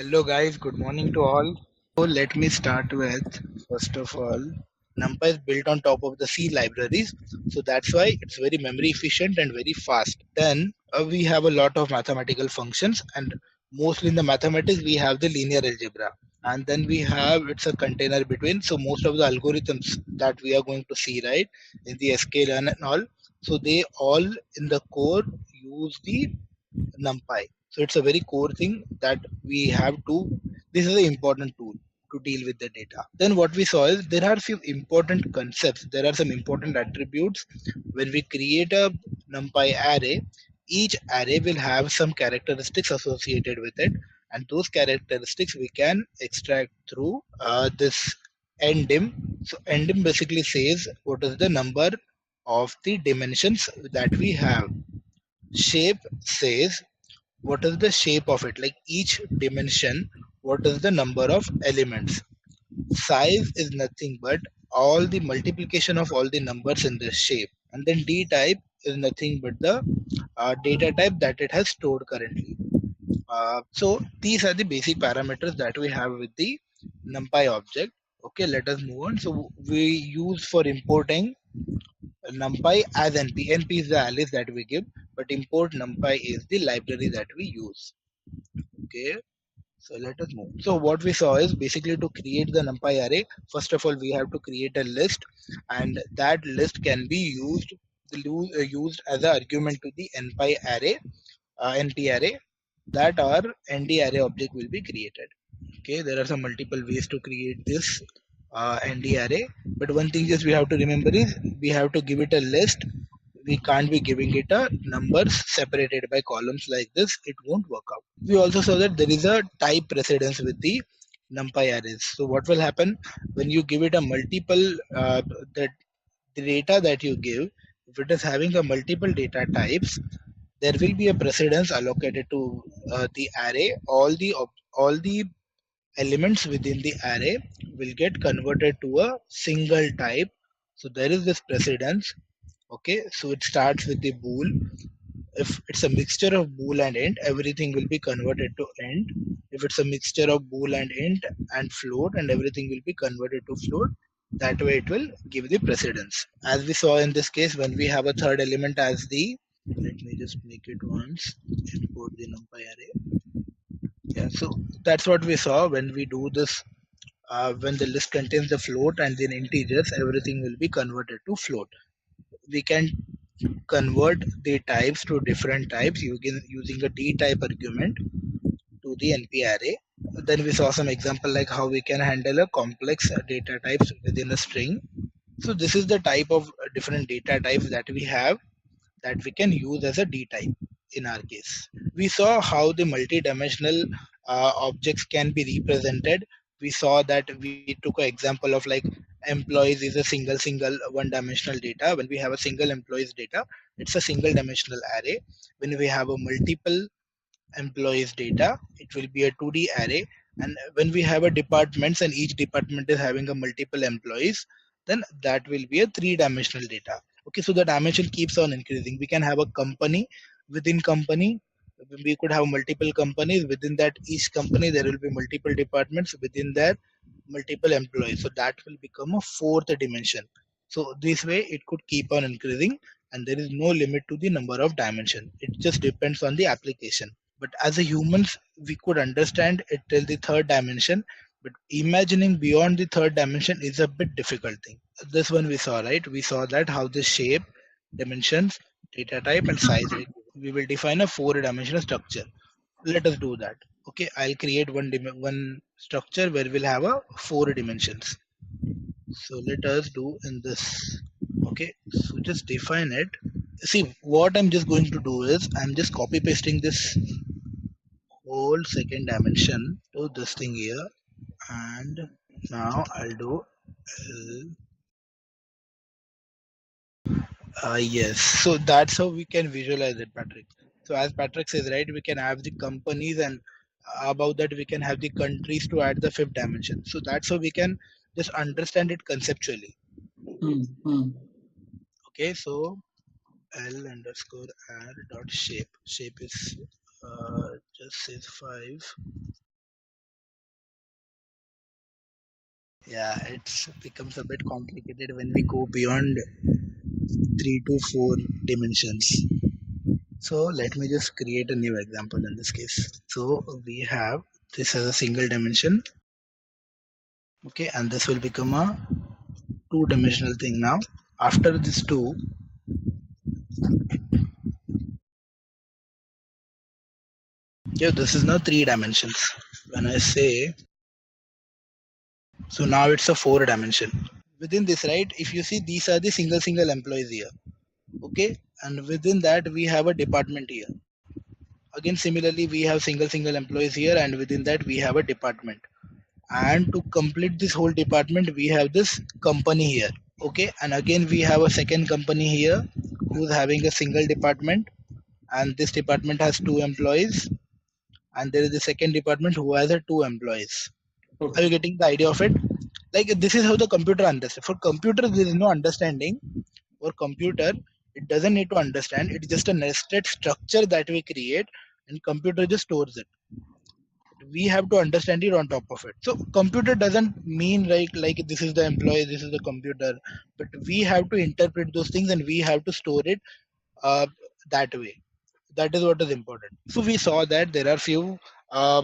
Hello guys, good morning to all. So let me start with first of all, NumPy is built on top of the C libraries, so that's why it's very memory efficient and very fast. Then we have a lot of mathematical functions, and mostly in the mathematics we have the linear algebra, and then we have it's a container between. So most of the algorithms that we are going to see right in the sklearn and all, so they all in the core use the numpy. So it's a very core thing that we have to, this is an important tool to deal with the data. Then what we saw is there are few important concepts, there are some important attributes. When we create a numpy array, each array will have some characteristics associated with it, and those characteristics we can extract through this endim. So endim basically says what is the number of the dimensions that we have. Shape says what is the shape of it, like each dimension, what is the number of elements. Size is nothing but all the multiplication of all the numbers in this shape. And then d type is nothing but the data type that it has stored currently. So these are the basic parameters that we have with the numpy object. Okay, let us move on. So we use for importing numpy as np. Np is the alias that we give, but import numpy is the library that we use. Okay, so let us move. So what we saw is basically to create the numpy array, first of all we have to create a list, and that list can be used as an argument to the npy array, np array, that our nd array object will be created. Okay, there are some multiple ways to create this nd array, but one thing just we have to remember is we have to give it a list. We can't be giving it a numbers separated by columns like this, it won't work out. We also saw that there is a type precedence with the numpy arrays. So what will happen when you give it a multiple, that the data that you give, if it is having a multiple data types, there will be a precedence allocated to the array. All the elements within the array will get converted to a single type. So there is this precedence. Okay, so it starts with the bool. If it's a mixture of bool and int, everything will be converted to int. If it's a mixture of bool and int and float, and everything will be converted to float, that way it will give the precedence. As we saw in this case, when we have a third element as the, let me just make it once, import the numpy array. Yeah, so that's what we saw when we do this. When the list contains the float and then integers, everything will be converted to float. We can convert the types to different types using a d type argument to the np array. Then we saw some example like how we can handle a complex data types within a string. So this is the type of different data types that we have that we can use as a d type. In our case, we saw how the multi-dimensional objects can be represented. We saw that we took an example of like employees is a single one dimensional data. When we have a single employees data, it's a single dimensional array. When we have a multiple employees data, it will be a 2D array. And when we have a departments and each department is having a multiple employees, then that will be a 3-dimensional data. Okay, so the dimension keeps on increasing. We can have a company, within company we could have multiple companies, within that each company there will be multiple departments, within that multiple employees, so that will become a fourth dimension. So this way it could keep on increasing, and there is no limit to the number of dimension. It just depends on the application. But as a humans, we could understand it till the third dimension, but imagining beyond the third dimension is a bit difficult thing. This one we saw, right? We saw that how the shape, dimensions, data type and size, we will define a 4-dimensional structure. Let us do that. Okay, I'll create one structure where we'll have a 4 dimensions. So let us do in this. Okay, so just define it. See, what I'm just going to do is I'm just copy pasting this whole second dimension to this thing here, and now I'll do yes. So that's how we can visualize it, Patrick. So as Patrick says, right, we can have the companies, and above that we can have the countries to add the 5th dimension. So that's how we can just understand it conceptually. Okay, so L underscore R dot shape. Shape is just says 5. Yeah, it becomes a bit complicated when we go beyond 3 to 4 dimensions. So let me just create a new example in this case. So we have this as a single dimension, okay, and this will become a two-dimensional thing now. After this two, yeah, this is now 3 dimensions. When I say, so now it's a 4 dimension. Within this, right, if you see, these are the single employees here, okay, and within that we have a department here. Again, similarly, we have single employees here, and within that we have a department. And to complete this whole department, we have this company here, okay, and again we have a second company here who's having a single department, and this department has 2 employees, and there is the second department who has a 2 employees. Are Okay. you getting the idea of it? Like, this is how the computer understands. For computer, there is no understanding. For computer, it doesn't need to understand. It's just a nested structure that we create, and computer just stores it. We have to understand it on top of it. So computer doesn't mean like this is the employee, this is the computer, but we have to interpret those things and we have to store it uh, that way. That is what is important. So we saw that there are few uh,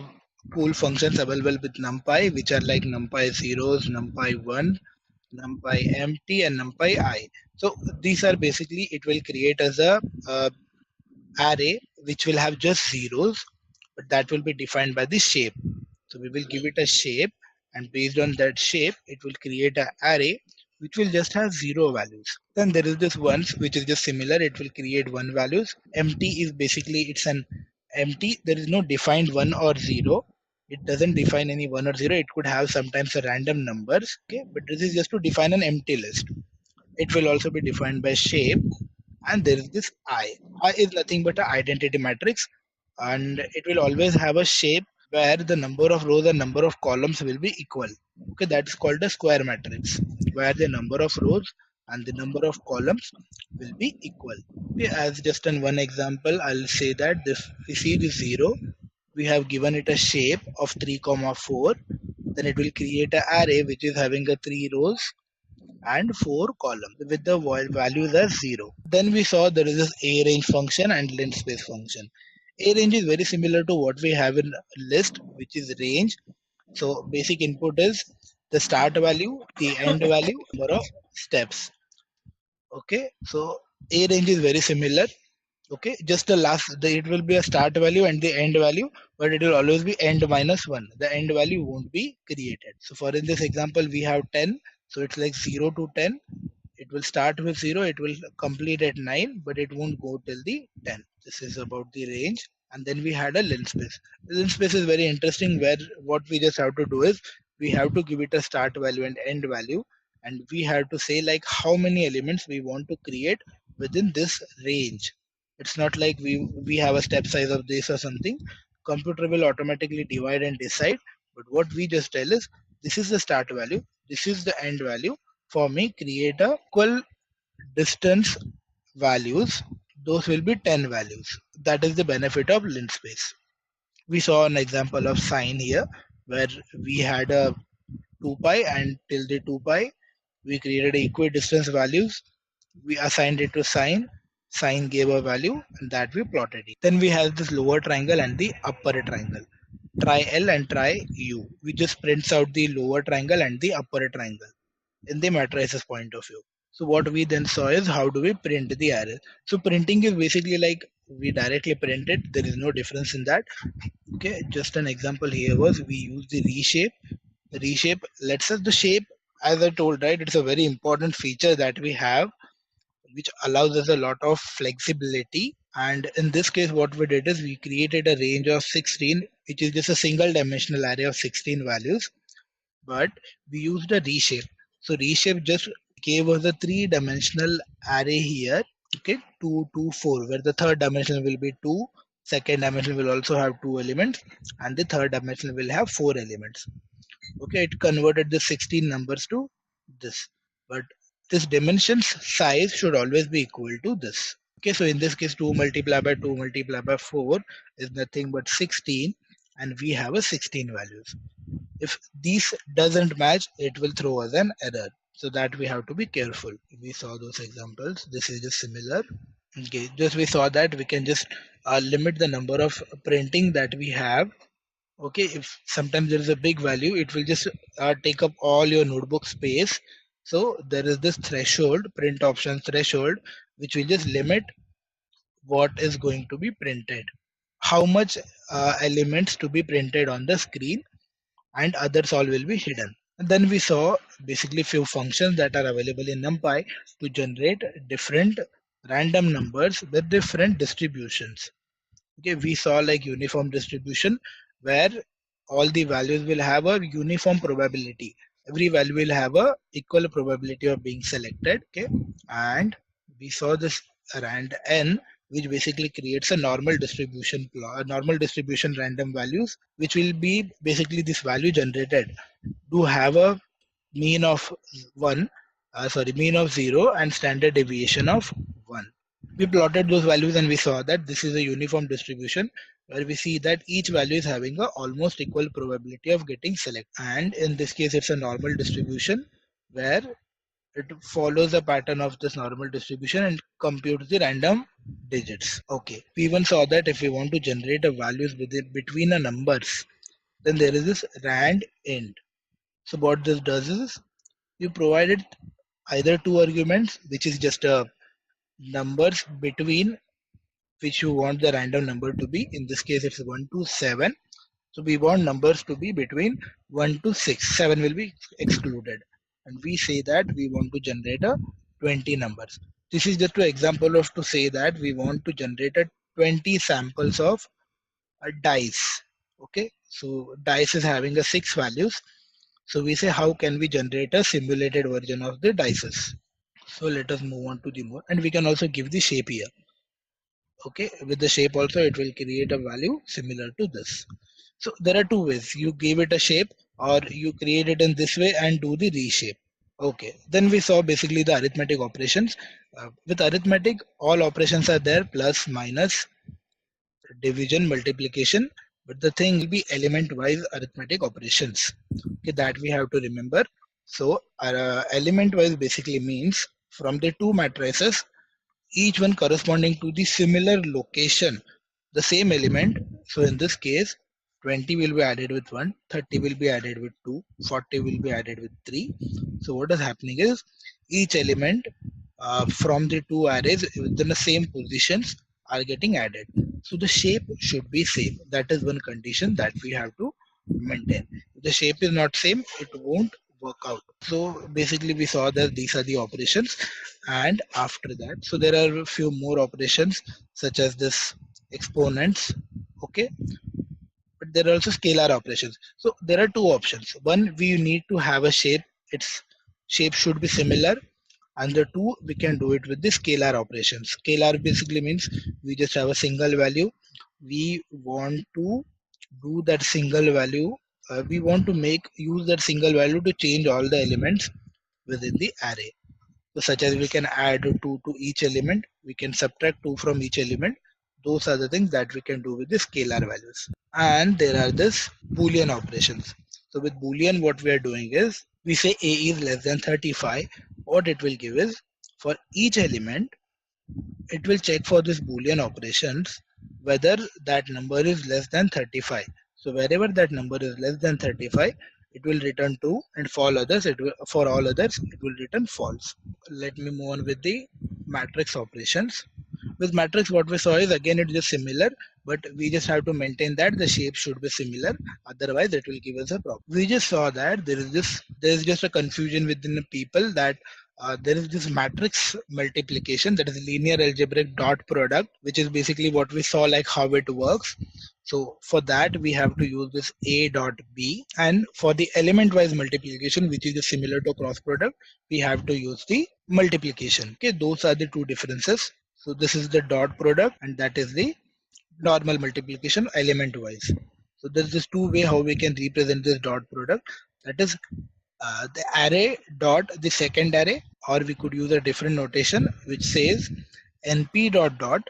cool functions available with numpy, which are like numpy.zeroes, numpy.ones, numpy.empty, and numpy.eye. So these are basically, it will create as a uh, array which will have just zeros, but that will be defined by the shape. So we will give it a shape, and based on that shape, it will create an array which will just have zero values. Then there is this ones which is just similar. It will create one values. Empty is basically, it's an empty. There is no defined one or zero. It doesn't define any one or zero. It could have sometimes a random numbers. Okay, but this is just to define an empty list. It will also be defined by shape, and there is this I. I is nothing but an identity matrix, and it will always have a shape where the number of rows and number of columns will be equal. Okay, that's called a square matrix, where the number of rows and the number of columns will be equal. Okay, as just an one example, I'll say that if we see the zero, we have given it a shape of 3 comma 4. Then it will create an array which is having a 3 rows and 4 columns with the values as 0. Then we saw there is this a range function and linspace function. A range is very similar to what we have in list, which is range. So basic input is the start value, the end value, number of steps. Okay, so a range is very similar. Okay, just it will be a start value and the end value, but it will always be end minus 1. The end value won't be created. So for in this example, we have 10. So it's like 0 to 10. It will start with 0, it will complete at 9, but it won't go till the 10. This is about the range. And then we had a linspace. The linspace is very interesting, where what we just have to do is we have to give it a start value and end value, and we have to say like how many elements we want to create within this range. It's not like we have a step size of this or something. Computer will automatically divide and decide, but what we just tell is this is the start value, this is the end value. For me, create a equal distance values. Those will be 10 values. That is the benefit of linspace. We saw an example of sine here, where we had a 2 pi, and till the 2 pi we created equidistance values. We assigned it to sine. Sine gave a value, and that we plotted it. Then we have this lower triangle and the upper triangle. Try L and try U. We just prints out the lower triangle and the upper triangle in the matrices point of view. So what we then saw is how do we print the array. So printing is basically like we directly print it. There is no difference in that. Okay, just an example here was we use the reshape. The reshape lets us the shape, as I told, right, it's a very important feature that we have, which allows us a lot of flexibility. And in this case, what we did is we created a range of 16, which is just a single dimensional array of 16 values, but we used a reshape. So reshape just gave us a three-dimensional array here. Okay, 2, 2, 4, where the third dimension will be 2, second dimension will also have 2 elements, and the third dimension will have 4 elements. Okay, it converted the 16 numbers to this, but this dimension's size should always be equal to this. Okay, so in this case, 2 multiplied by 2 multiplied by 4 is nothing but 16, and we have a 16 values. If these doesn't match, it will throw us an error. So that we have to be careful. We saw those examples. This is just similar. Okay, just we saw that we can just limit the number of printing that we have. Okay, if sometimes there is a big value, it will just take up all your notebook space. So there is this threshold, print option threshold, which will just limit what is going to be printed, how much elements to be printed on the screen, and others all will be hidden. And then we saw basically few functions that are available in numpy to generate different random numbers with different distributions. Okay, we saw like uniform distribution, where all the values will have a uniform probability. Every value will have a equal probability of being selected. Okay, and we saw this rand n, which basically creates a normal distribution random values, which will be basically this value generated to have a mean of mean of 0 and standard deviation of 1. We plotted those values and we saw that this is a uniform distribution, where we see that each value is having a almost equal probability of getting selected. And in this case, it's a normal distribution where it follows the pattern of this normal distribution and computes the random digits. Okay. We even saw that if we want to generate a values between a numbers, then there is this rand int. So what this does is you provided either two arguments, which is just a numbers between which you want the random number to be. In this case, it's 1 to 7. So we want numbers to be between 1 to 6. 7 will be excluded. And we say that we want to generate a 20 numbers. This is just an example of to say that we want to generate a 20 samples of a dice. Okay, so dice is having a 6 values. So we say how can we generate a simulated version of the dices. So let us move on to the more, and we can also give the shape here. Okay, with the shape also it will create a value similar to this. So there are two ways: you give it a shape, or you create it in this way and do the reshape. Okay, then we saw basically the arithmetic operations. With arithmetic, all operations are there: plus, minus, division, multiplication. But the thing will be element wise arithmetic operations. Okay, that we have to remember. So element wise basically means from the two matrices, each one corresponding to the similar location, the same element. So in this case, 20 will be added with 1, 30 will be added with 2, 40 will be added with 3. So what is happening is each element from the two arrays within the same positions are getting added. So the shape should be same. That is one condition that we have to maintain. If the shape is not same, it won't work out. So basically we saw that these are the operations, and after that, so there are a few more operations such as this exponents. Okay, but there are also scalar operations. So there are two options. One, we need to have a shape, its shape should be similar, and the two, we can do it with the scalar operations. Scalar basically means we just have a single value. We want to do that single value. We want to use that single value to change all the elements within the array. So such as we can add 2 to each element, we can subtract 2 from each element. Those are the things that we can do with the scalar values. And there are this Boolean operations. So with Boolean, what we are doing is we say a is less than 35. What it will give is for each element, it will check for this Boolean operations whether that number is less than 35. So wherever that number is less than 35, it will return true, and for all others, it will return false. Let me move on with the matrix operations. With matrix, what we saw is again it's just similar, but we just have to maintain that the shape should be similar. Otherwise, it will give us a problem. We just saw that there is just a confusion within the people that there is this matrix multiplication, that is linear algebraic dot product, which is basically what we saw like how it works. So for that we have to use this a dot b, and for the element wise multiplication, which is similar to cross product, we have to use the multiplication. Okay, those are the two differences. So this is the dot product, and that is the normal multiplication element wise. So there's this two way how we can represent this dot product. That is the array dot the second array, or we could use a different notation which says np dot dot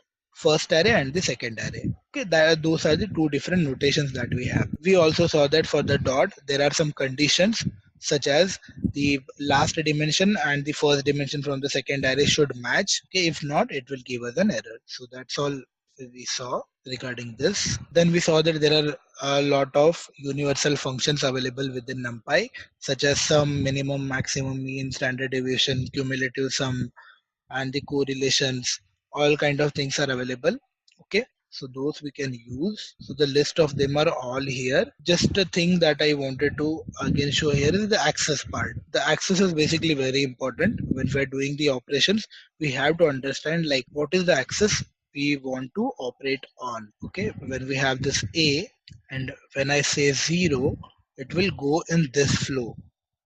first array and the second array. Okay, those are the two different notations that we have. We also saw that for the dot, there are some conditions such as the last dimension and the first dimension from the second array should match. Okay, if not, it will give us an error. So that's all we saw regarding this. Then we saw that there are a lot of universal functions available within NumPy, such as sum, minimum, maximum, mean, standard deviation, cumulative sum, and the correlations. All kind of things are available. Okay, so those we can use. So the list of them are all here. Just a thing that I wanted to again show here is the access part. The access is basically very important when we're doing the operations. We have to understand like what is the access we want to operate on. Okay, when we have this A and when I say 0, it will go in this flow.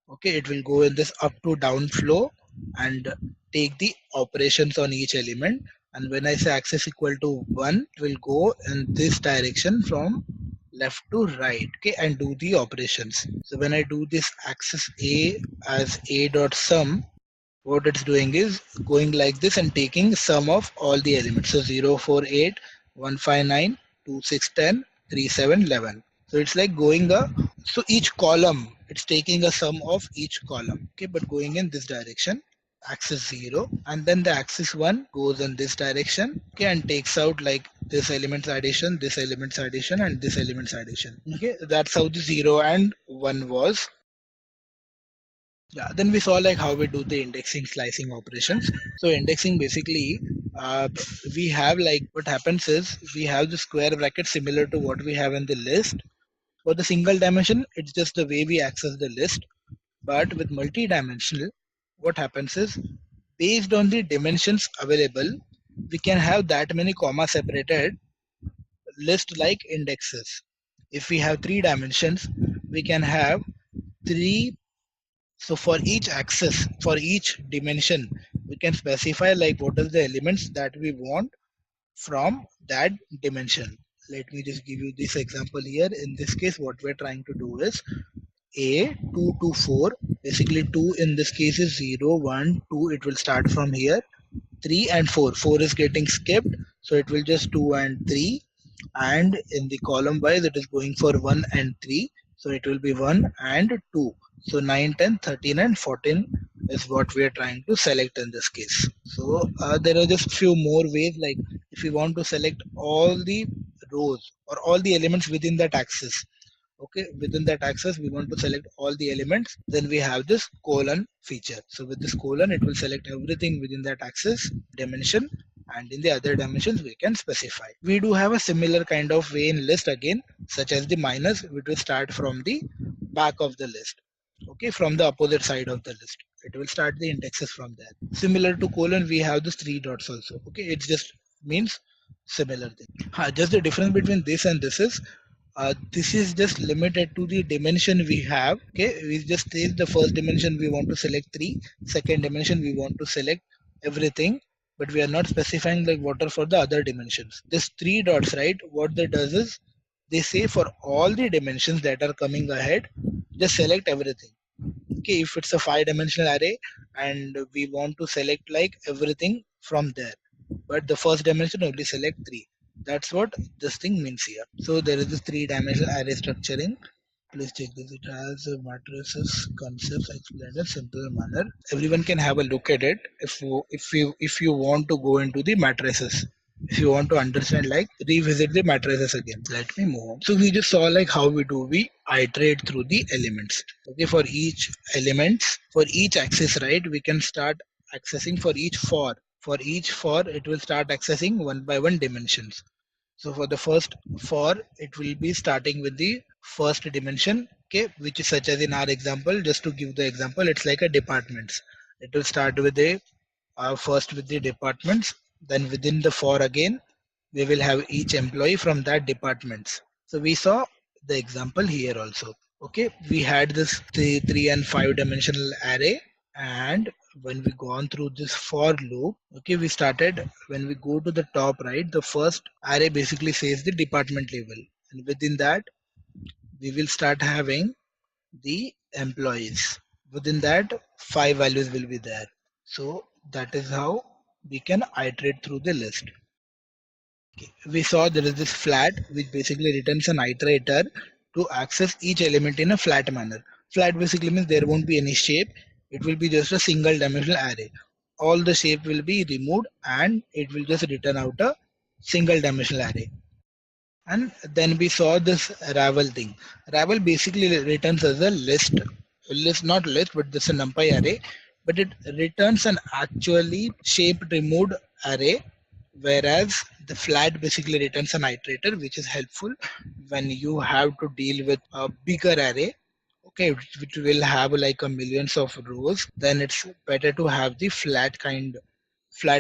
Okay, it will go in this up to down flow and take the operations on each element. And when I say axis equal to 1, it will go in this direction from left to right, okay, and do the operations. So when I do this axis A as A dot sum, what it's doing is going like this and taking sum of all the elements. So 0, 4, 8, 1, 5, 9, 2, 6, 10, 3, 7, 11. So it's like going so each column, it's taking a sum of each column, okay, but going in this direction, axis 0, and then the axis 1 goes in this direction, okay, and takes out like this element's addition, this element's addition, and this element's addition. Okay, that's how the 0 and 1 was. Yeah, then we saw like how we do the indexing slicing operations. So indexing basically, we have like what happens is we have the square bracket similar to what we have in the list. For the single dimension, it's just the way we access the list. But with multi-dimensional, what happens is based on the dimensions available, we can have that many comma separated list like indexes. If we have 3 dimensions, we can have 3. So for each axis, for each dimension, we can specify like what is the elements that we want from that dimension. Let me just give you this example here. In this case, what we're trying to do is A 2 to 4. Basically 2 in this case is 0, 1, 2. It will start from here. 3 and 4. 4 is getting skipped. So it will just 2 and 3. And in the column wise, it is going for 1 and 3. So it will be 1 and 2. So 9, 10, 13 and 14 is what we are trying to select in this case. So there are just few more ways, like if we want to select all the rows or all the elements within that axis. Okay, within that axis we want to select all the elements, then we have this colon feature. So with this colon, it will select everything within that axis dimension, and in the other dimensions we can specify. We do have a similar kind of way in list again, such as the minus, which will start from the back of the list. Okay, from the opposite side of the list, it will start the indexes from there. Similar to colon, we have this 3 dots also. Okay, it just means similar thing. Just the difference between this and this is just limited to the dimension we have. Okay, we just take the first dimension, we want to select 3, second dimension we want to select everything, but we are not specifying like what are for the other dimensions. This 3 dots, right, what that does is they say for all the dimensions that are coming ahead, just select everything. Okay, if it's a 5-dimensional array and we want to select like everything from there, but the first dimension only select 3. That's what this thing means here. So there is this 3-dimensional array structuring. Please check this. It has matrices, concepts explained in simple manner. Everyone can have a look at it if you want to go into the matrices. If you want to understand, like revisit the matrices again. Let me move on. So we just saw like how we iterate through the elements. Okay, for each elements, for each axis, right, we can start accessing for each for. For each for, it will start accessing one by one dimensions. So for the first for, it will be starting with the first dimension, okay, which is such as in our example, just to give the example, it's like a departments. It will start with the first with the departments, then within the for again, we will have each employee from that departments. So we saw the example here also. Okay, we had this 3 and 5-dimensional array, and when we gone through this for loop, okay, we started when we go to the top right, the first array basically says the department level, and within that we will start having the employees. Within that 5 values will be there. So that is how we can iterate through the list. We saw there is this flat which basically returns an iterator to access each element in a flat manner. Flat basically means there won't be any shape. It will be just a single dimensional array. All the shape will be removed and it will just return out a single dimensional array. And then we saw this ravel thing. Ravel basically returns as a list not list, but this is a numpy array, but it returns an actually shaped removed array, whereas the flat basically returns an iterator, which is helpful when you have to deal with a bigger array. Okay, which will have like a millions of rows. Then it's better to have the flat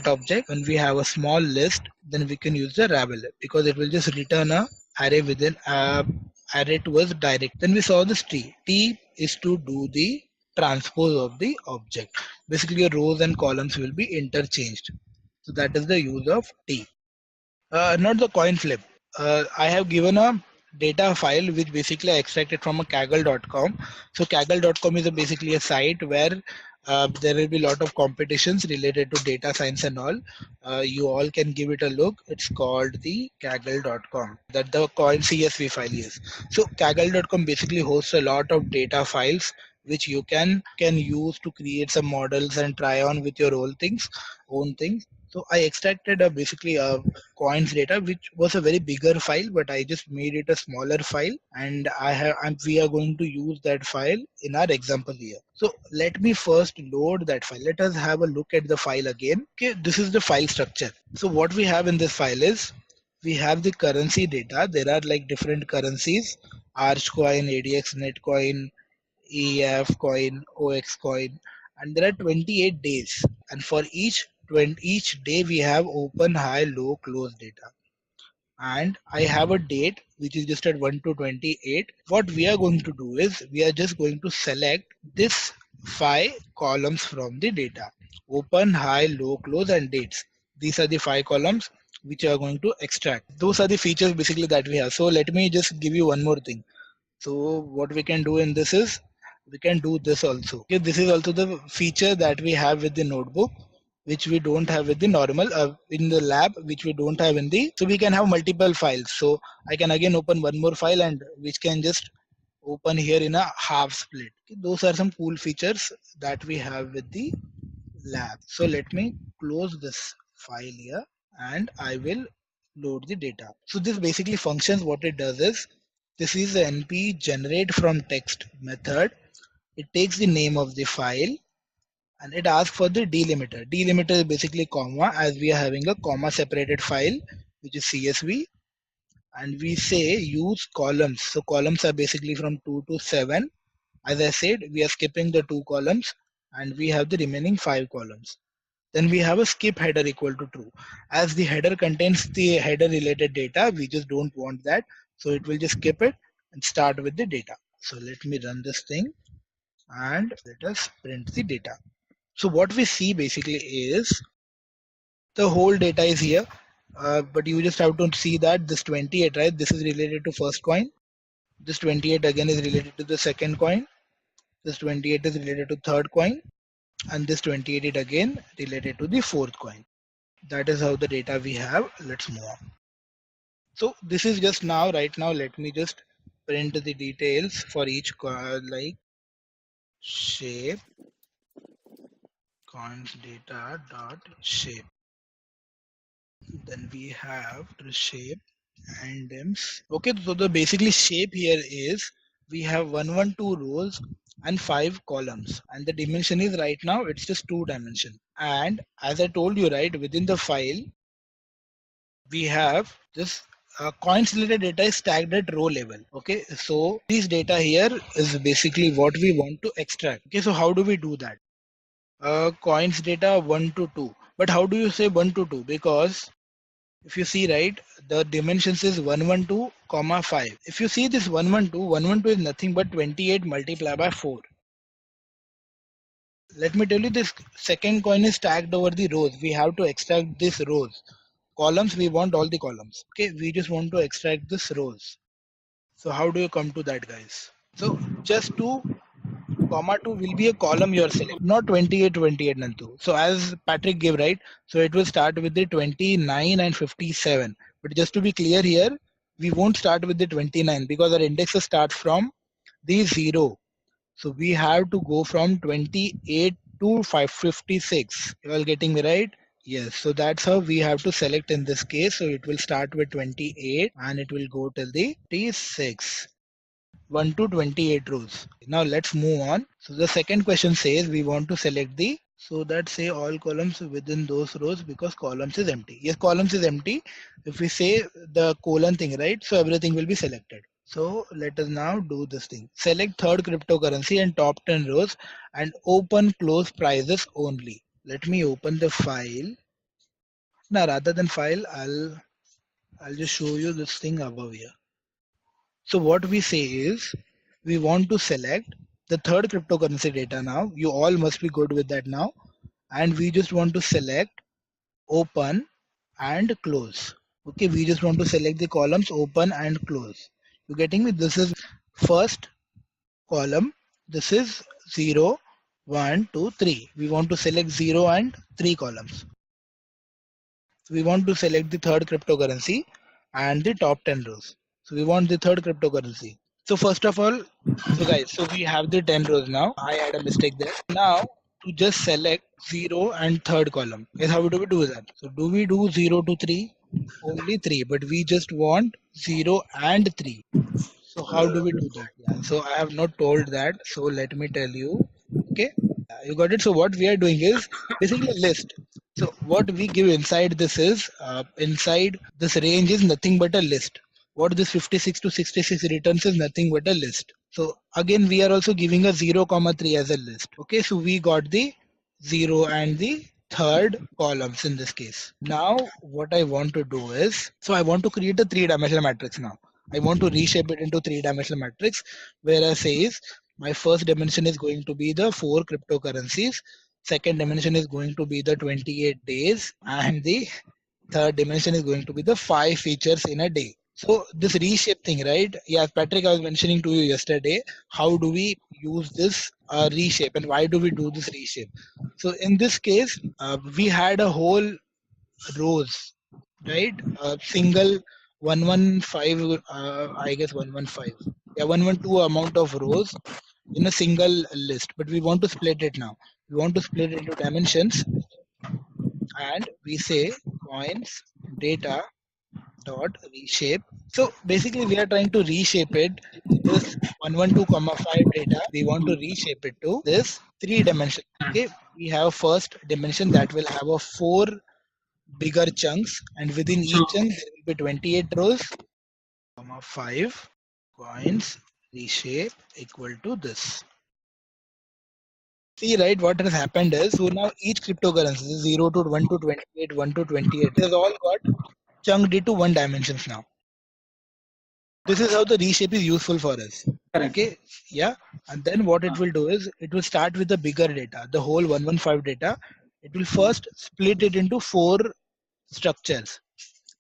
object. When we have a small list, then we can use the ravel because it will just return a array within array to us direct. Then we saw this t is to do the transpose of the object. Basically your rows and columns will be interchanged, so that is the use of t. Not the coin flip. I have given a data file which basically I extracted from a kaggle.com. So kaggle.com is basically a site where there will be a lot of competitions related to data science and all. You all can give it a look. It's called the kaggle.com. That the coin CSV file is. So kaggle.com basically hosts a lot of data files which you can use to create some models and try on with your own things. So I extracted basically a coins data, which was a very bigger file, but I just made it a smaller file, and we are going to use that file in our example here. So let me first load that file. Let us have a look at the file again. Okay, this is the file structure. So what we have in this file is we have the currency data. There are like different currencies: Arch coin, ADX net coin, EF coin, OX coin, and there are 28 days. And for each day we have open, high, low, close data. And I have a date which is just at 1 to 28. What we are going to do is we are just going to select this 5 columns from the data: open, high, low, close, and dates. These are the 5 columns which are going to extract. Those are the features basically that we have. So let me just give you one more thing. So what we can do in this is we can do this also. Okay, this is also the feature that we have with the notebook, which we don't have with the normal in the lab, which we don't have in the. So we can have multiple files. So I can again open one more file and which can just open here in a half split. Okay, those are some cool features that we have with the lab. So let me close this file here and I will load the data. So this basically functions. What it does is this is the np generate from text method. It takes the name of the file and it asks for the delimiter. Delimiter is basically comma, as we are having a comma separated file which is CSV, and we say use columns. So columns are basically from 2 to 7. As I said, we are skipping the 2 columns and we have the remaining 5 columns. Then we have a skip header equal to true. As the header contains the header related data, we just don't want that. So it will just skip it and start with the data. So let me run this thing and let us print the data. So what we see basically is the whole data is here, but you just have to see that this 28, right? This is related to first coin. This 28 again is related to the second coin. This 28 is related to third coin, and this 28 is again related to the fourth coin. That is how the data we have. Let's move on. So this is just now, right now, let me just print the details for each like shape coins data dot shape. Then we have the shape and dims. Okay, so the basically shape here is we have 112 rows and 5 columns, and the dimension is right now it's just 2 dimension. And as I told you, right, within the file we have this coins related data is tagged at row level. Okay, so this data here is basically what we want to extract. Okay, so how do we do that? Coins data 1 to 2, but how do you say 1 to 2? Because if you see, right, the dimensions is 112 comma 5. If you see this 112 is nothing but 28 multiplied by 4. Let me tell you, this second coin is stacked over the rows. We have to extract this rows. Columns, we want all the columns. Okay, we just want to extract this rows. So how do you come to that, guys? So just 2 comma 2 will be a column you are selecting, not 28 28 Nantu. So as Patrick gave, right, so it will start with the 29 and 57. But just to be clear here, we won't start with the 29 because our indexes start from the 0. So we have to go from 28 to 556. You all getting me right? Yes. So that's how we have to select in this case. So it will start with 28 and it will go till the 26. 1 to 28 rows. Now let's move on. So the second question says we want to select the, so that say all columns within those rows because columns is empty. Yes, columns is empty. If we say the colon thing, right? So everything will be selected. So let us now do this thing. Select third cryptocurrency and top 10 rows and open close prices only. Let me open the file. Now rather than file, I'll just show you this thing above here. So what we say is we want to select the third cryptocurrency data now. You all must be good with that now. And we just want to select open and close. Okay, we just want to select the columns open and close. You getting me? This is first column. This is 0, 1, 2, 3. We want to select 0 and 3 columns. So we want to select the third cryptocurrency and the top 10 rows. So we want the third cryptocurrency. So first of all, so guys, so we have the 10 rows now. I had a mistake there. Now to just select 0 and third column. Yes, how do we do that? So do we do 0 to 3? Only 3, but we just want 0 and 3. So how do we do that? Yeah. So I have not told that. So let me tell you. Okay. You got it. So what we are doing is basically a list. So what we give inside this is inside this range is nothing but a list. What this 56 to 66 returns is nothing but a list. So again we are also giving a 0, 3 as a list. Okay, so we got the 0 and the third columns in this case. Now what I want to do is, so I want to create a 3-dimensional matrix now. I want to reshape it into 3-dimensional matrix where I say my first dimension is going to be the 4 cryptocurrencies, second dimension is going to be the 28 days, and the third dimension is going to be the 5 features in a day. So this reshape thing, right? Yeah, Patrick, I was mentioning to you yesterday, how do we use this reshape and why do we do this reshape? So in this case, we had a whole rows, right? Single 115, I guess 115. Yeah, 112 amount of rows in a single list, but we want to split it now. We want to split it into dimensions and we say points data dot reshape. So basically we are trying to reshape it. This 112,5 data, we want to reshape it to this 3 dimension. Okay, we have first dimension that will have a 4 bigger chunks, and within each chunk there will be 28 rows, 5 points reshape equal to this. See, right, what has happened is, so now each cryptocurrency 0 to 1 to 28, 1 to 28 has all got chunked into 1 dimensions now. This is how the reshape is useful for us. Okay, yeah, and then what it will do is it will start with the bigger data, the whole 115 data. It will first split it into 4 structures.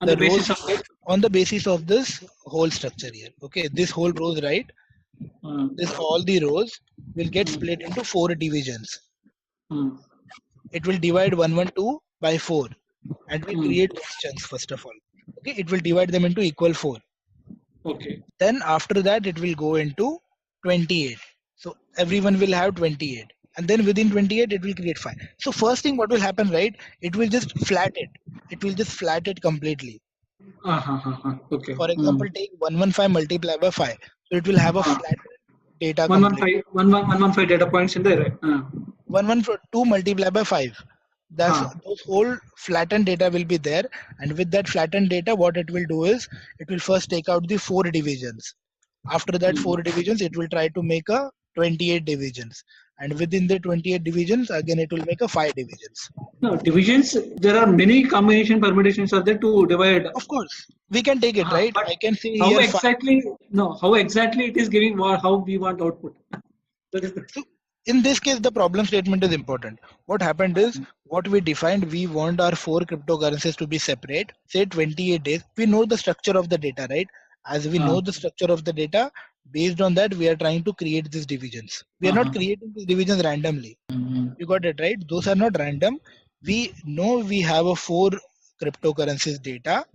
On the basis of it? On the basis of this whole structure here. Okay, this whole rows, right? This all the rows will get split into 4 divisions. It will divide 112 by 4 and we create those chunks first of all. Okay, it will divide them into equal 4. Okay. Then after that it will go into 28. So everyone will have 28. And then within 28 it will create 5. So first thing what will happen, right? It will just flat it. It will just flat it completely. Okay. For example, take 115 multiplied by 5. So it will have a flat data. 115 data points in there. 112 multiplied by 5. That's those whole flattened data will be there, and with that flattened data what it will do is it will first take out the 4 divisions. After that 4 divisions it will try to make a 28 divisions, and within the 28 divisions again it will make a 5 divisions. No, divisions, there are many combination permutations are there to divide. Of course we can take it, right? I can say how here exactly how exactly it is giving how we want output. So in this case the problem statement is important. What happened is what we defined, we want our 4 cryptocurrencies to be separate, say 28 days. We know the structure of the data, right? As we know the structure of the data, based on that we are trying to create these divisions. We are not creating these divisions randomly. You got it, right? Those are not random. We know we have a 4 cryptocurrencies data,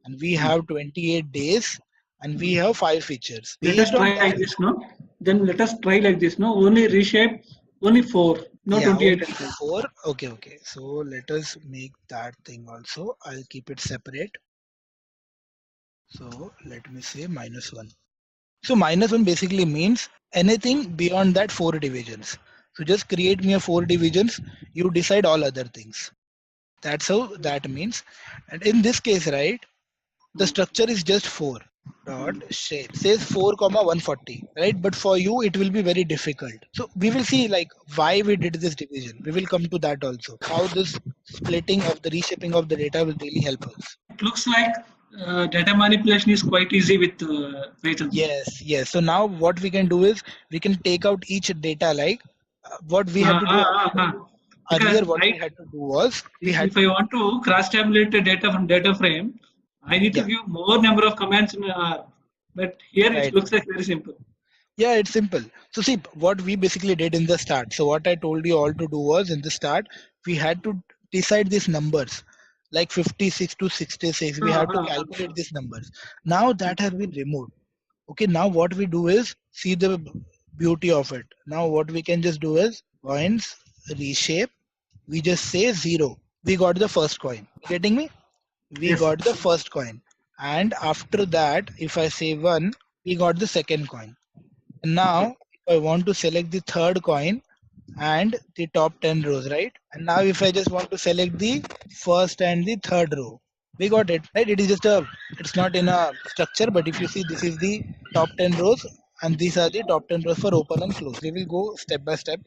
and we have 28 days, and we have 5 features. Let us Based on try that, like this, no? Then let us try like this, no? Only reshape, only 4, no yeah, 28 only people. 4. Okay, okay. So let us make that thing also. I'll keep it separate. So let me say -1. So -1 basically means anything beyond that 4 divisions. So just create me a 4 divisions. You decide all other things. That's how that means. And in this case, right, the structure is just 4 dot shape says 4 comma 140, right? But for you it will be very difficult. So we will see like why we did this division. We will come to that also, how this splitting of the reshaping of the data will really help us. It looks like data manipulation is quite easy with Python. Yes, yes. So now what we can do is we can take out each data, like what we had to do earlier. Because What we had to do was we had if I want to cross tabulate the data from data frame, I need to yeah, give more number of commands in R. But here it right. looks like very simple. Yeah, it's simple. So see what we basically did in the start. So what I told you all to do was in the start we had to decide these numbers like 56 to 66. We had to calculate these numbers. Now that has been removed. Okay, now what we do is see the beauty of it. Now what we can just do is coins reshape. We just say 0. We got the first coin. Getting me? We Yes. got the first coin. And after that, if I say 1, we got the second coin. And now, if I want to select the third coin and the top 10 rows, right? And now, if I just want to select the first and the third row, we got it, right? It is just it's not in a structure, but if you see, this is the top 10 rows, and these are the top 10 rows for open and close. We will go step by step.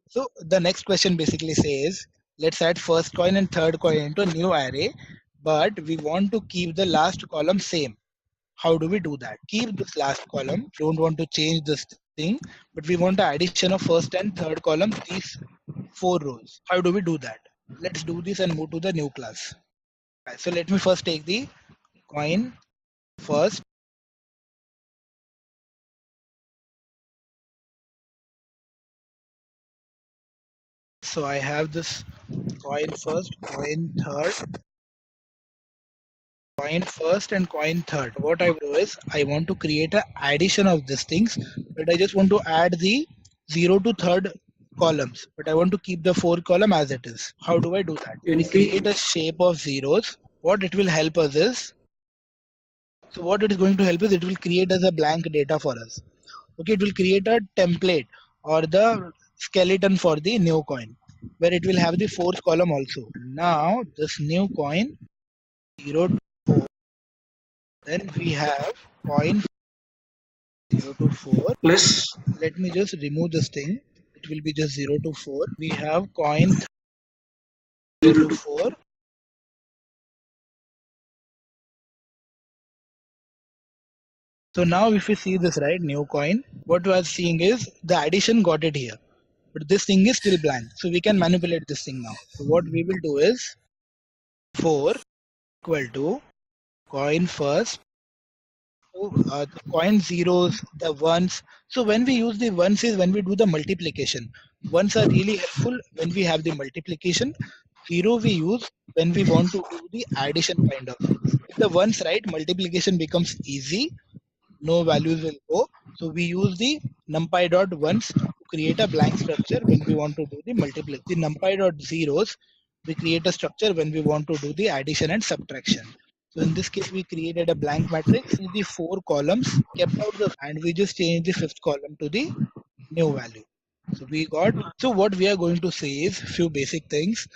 So, the next question basically says, let's add first coin and third coin into a new array, but we want to keep the last column same. How do we do that? Keep this last column. Don't want to change this thing, but we want the addition of first and third column, these 4 rows. How do we do that? Let's do this and move to the new class. Right, so let me first take the coin first. So I have this coin first, coin third, coin first, and coin third. What I do is I want to create an addition of these things, but I just want to add the 0 to third columns, but I want to keep the 4 column as it is. How do I do that? We Entry. create a shape of zeros. What it will help us is, so what it is going to help us, it will create as a blank data for us. Okay, it will create a template or the skeleton for the new coin, where it will have the fourth column also. Now this new coin 0 to 4, then we have coin 0 to 4. Plus. Let me just remove this thing. It will be just 0 to 4. We have coin 0 to 4. So now if you see this, right, new coin, what we are seeing is the addition got it here. But this thing is still blank. So we can manipulate this thing now. So what we will do is 4 equal to coin first, the coin zeros, the ones. So when we use the ones is when we do the multiplication. Ones are really helpful when we have the multiplication. 0 we use when we want to do the addition kind of things. With the ones, right, multiplication becomes easy. No values will go. So we use the numpy.ones to create a blank structure when we want to do the multiplication. The numpy.zeroes, we create a structure when we want to do the addition and subtraction. So in this case, we created a blank matrix with the 4 columns, kept out the, and we just changed the 5th column to the new value. So we got, so what we are going to say is few basic things.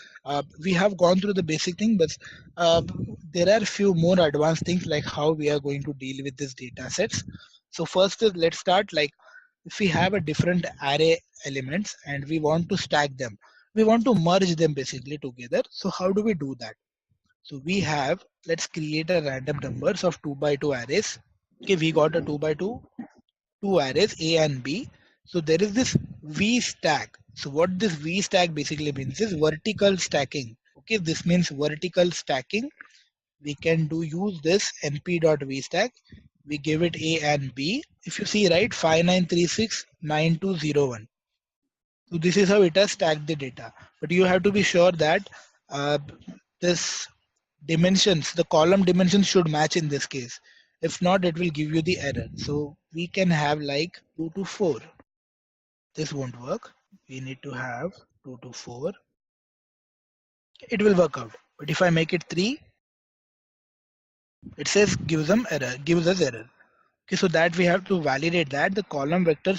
We have gone through the basic thing, but uh, there are few more advanced things like how we are going to deal with these data sets. So first is, let's start like, if we have a different array elements and we want to stack them, we want to merge them basically together. So how do we do that? So we have, let's create a random numbers of 2 by 2 arrays. Okay, we got a 2 by 2 arrays A and B. So there is this V stack. So what this V stack basically means is vertical stacking. Okay, this means vertical stacking. We can do use this np.vstack. We give it A and B. If you see, right, 59369201. So this is how it has stacked the data. But you have to be sure that uh, this dimensions, the column dimensions should match in this case. If not, it will give you the error. So we can have like 2 to 4. This won't work. We need to have 2 to 4. It will work out. But if I make it 3, it says gives us error. Okay, so that we have to validate that the column vectors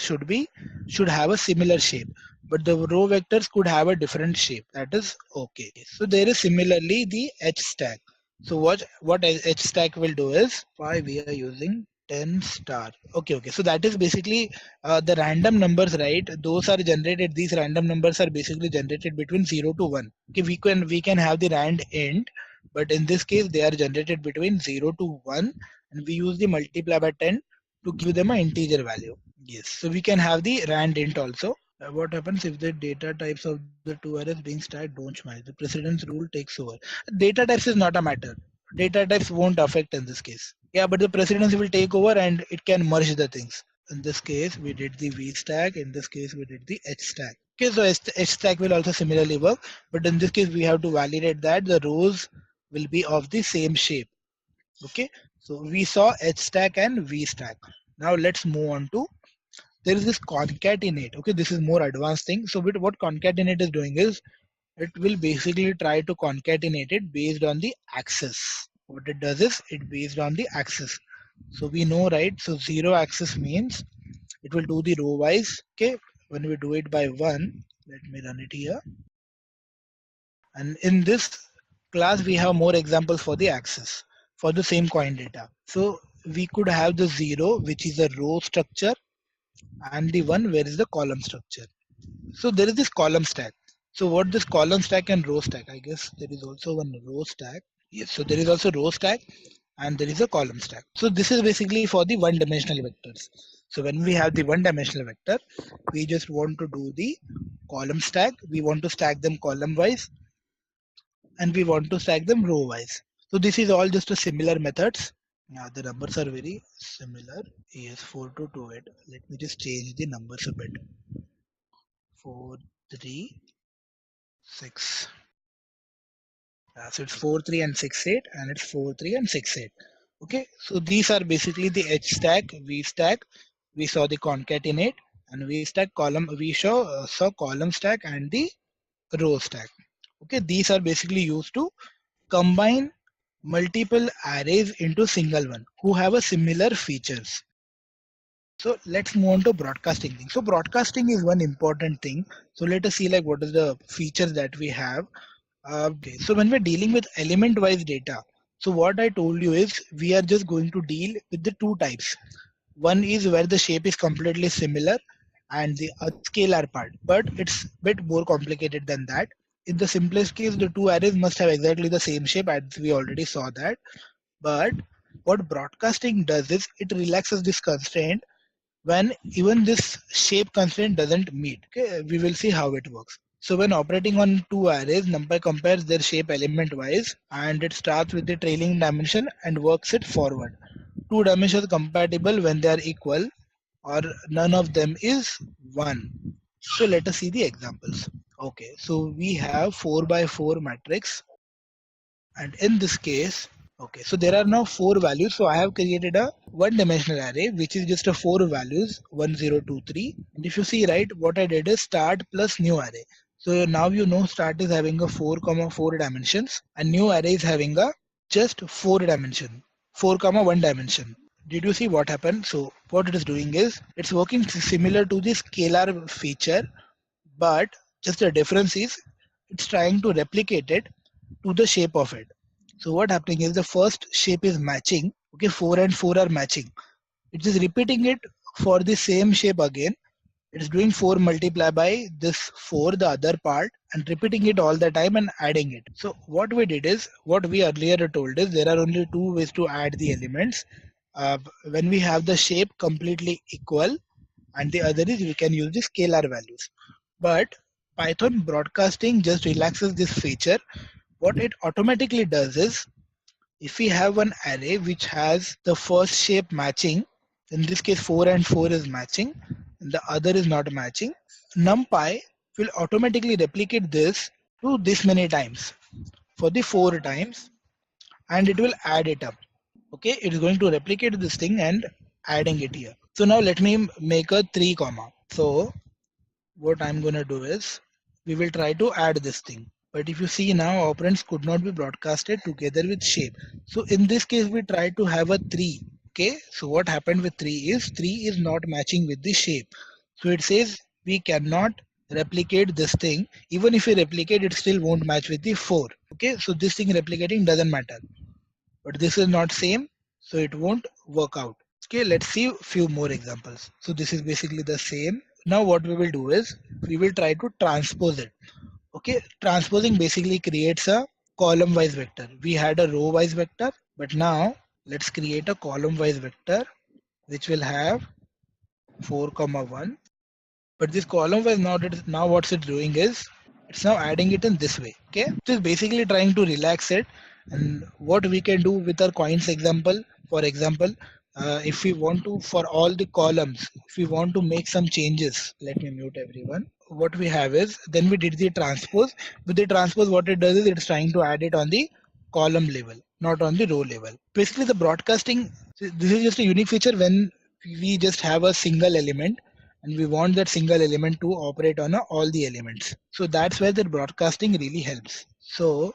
should have a similar shape, but the row vectors could have a different shape. That is okay. So there is similarly the H stack. So what H stack will do is why we are using 10 star. Okay. So that is basically the random numbers, right? Those are generated. These random numbers are basically generated between 0 to 1. Okay, we can have the rand int, but in this case they are generated between 0 to 1, and we use the multiply by 10 to give them an integer value. Yes, so we can have the rand int also. What happens if the data types of the two arrays being stacked don't match? The precedence rule takes over. Data types is not a matter. Data types won't affect in this case. Yeah, but the precedence will take over and it can merge the things. In this case, we did the V stack. In this case, we did the H stack. Okay, so H stack will also similarly work, but in this case, we have to validate that the rows will be of the same shape. Okay, so we saw H stack and V stack. Now let's move on to, there is this concatenate. Okay, this is more advanced thing. So what concatenate is doing is it will basically try to concatenate it based on the axis. What it does is it based on the axis. So we know, right? So zero axis means it will do the row wise. Okay, when we do it by 1, let me run it here. And in this class, we have more examples for the axis for the same coin data. So we could have the 0, which is a row structure, and the 1 where is the column structure. So there is this column stack. So what this column stack and row stack? I guess there is also one row stack. Yes, so there is also row stack and there is a column stack. So this is basically for the one-dimensional vectors. So when we have the one-dimensional vector, we just want to do the column stack. We want to stack them column wise, and we want to stack them row wise. So this is all just a similar methods. Now the numbers are very similar. Yes, 4 to 2 8. Let me just change the numbers a bit. 4 3 6. So it's 4 3 and 6 8, and it's 4 3 and 6 8. Okay, so these are basically the H stack, V stack. We saw the concatenate, and V stack column. We saw column stack and the row stack. Okay, these are basically used to combine multiple arrays into single one who have a similar features. So let's move on to broadcasting thing. So broadcasting is one important thing. So let us see like what is the features that we have. Okay, so when we're dealing with element wise data, so what I told you is we are just going to deal with the two types. One is where the shape is completely similar, and the scalar part, but it's a bit more complicated than that. In the simplest case, the two arrays must have exactly the same shape, as we already saw that. But what broadcasting does is it relaxes this constraint when even this shape constraint doesn't meet. Okay, we will see how it works. So when operating on two arrays, numpy compares their shape element wise, and it starts with the trailing dimension and works it forward. Two dimensions compatible when they are equal, or none of them is 1. So let us see the examples. Okay, so we have 4 by 4 matrix, and in this case, okay, so there are now 4 values. So I have created a one dimensional array which is just a 4 values 1 0 2 3. And if you see, right, what I did is start plus new array. So now you know start is having a 4 dimensions, and new array is having a just 4 dimension, 4 1 dimension. Did you see what happened? So what it is doing is it's working similar to the scalar feature, but just the difference is it's trying to replicate it to the shape of it. So what happening is the first shape is matching. Okay, 4 and 4 are matching. It is repeating it for the same shape again. It is doing 4 multiply by this 4, the other part, and repeating it all the time and adding it. So what we did is, what we earlier told is there are only two ways to add the elements. When we have the shape completely equal, and the other is we can use the scalar values. But Python broadcasting just relaxes this feature. What it automatically does is, if we have one array which has the first shape matching, in this case 4 and 4 is matching, and the other is not matching, numpy will automatically replicate this to this many times. For the 4 times, and it will add it up. Okay, it is going to replicate this thing and adding it here. So now let me make a 3 comma. So what I'm gonna do is we will try to add this thing. But if you see now, operands could not be broadcasted together with shape. So in this case, we try to have a 3. Okay, so what happened with 3 is not matching with the shape. So it says we cannot replicate this thing. Even if we replicate, it still won't match with the 4. Okay, so this thing replicating doesn't matter. But this is not same, so it won't work out. Okay, let's see a few more examples. So this is basically the same. Now what we will do is we will try to transpose it. Okay, transposing basically creates a column wise vector. We had a row wise vector, but now let's create a column wise vector which will have 4 comma 1. But this column wise now what's it doing is it's now adding it in this way. Okay, it is basically trying to relax it. And what we can do with our coins example, for example, if we want to, for all the columns, if we want to make some changes, let me mute everyone. What we have is then we did the transpose. With the transpose, what it does is it's trying to add it on the column level, not on the row level. Basically, the broadcasting, this is just a unique feature when we just have a single element and we want that single element to operate on all the elements. So that's where the broadcasting really helps. So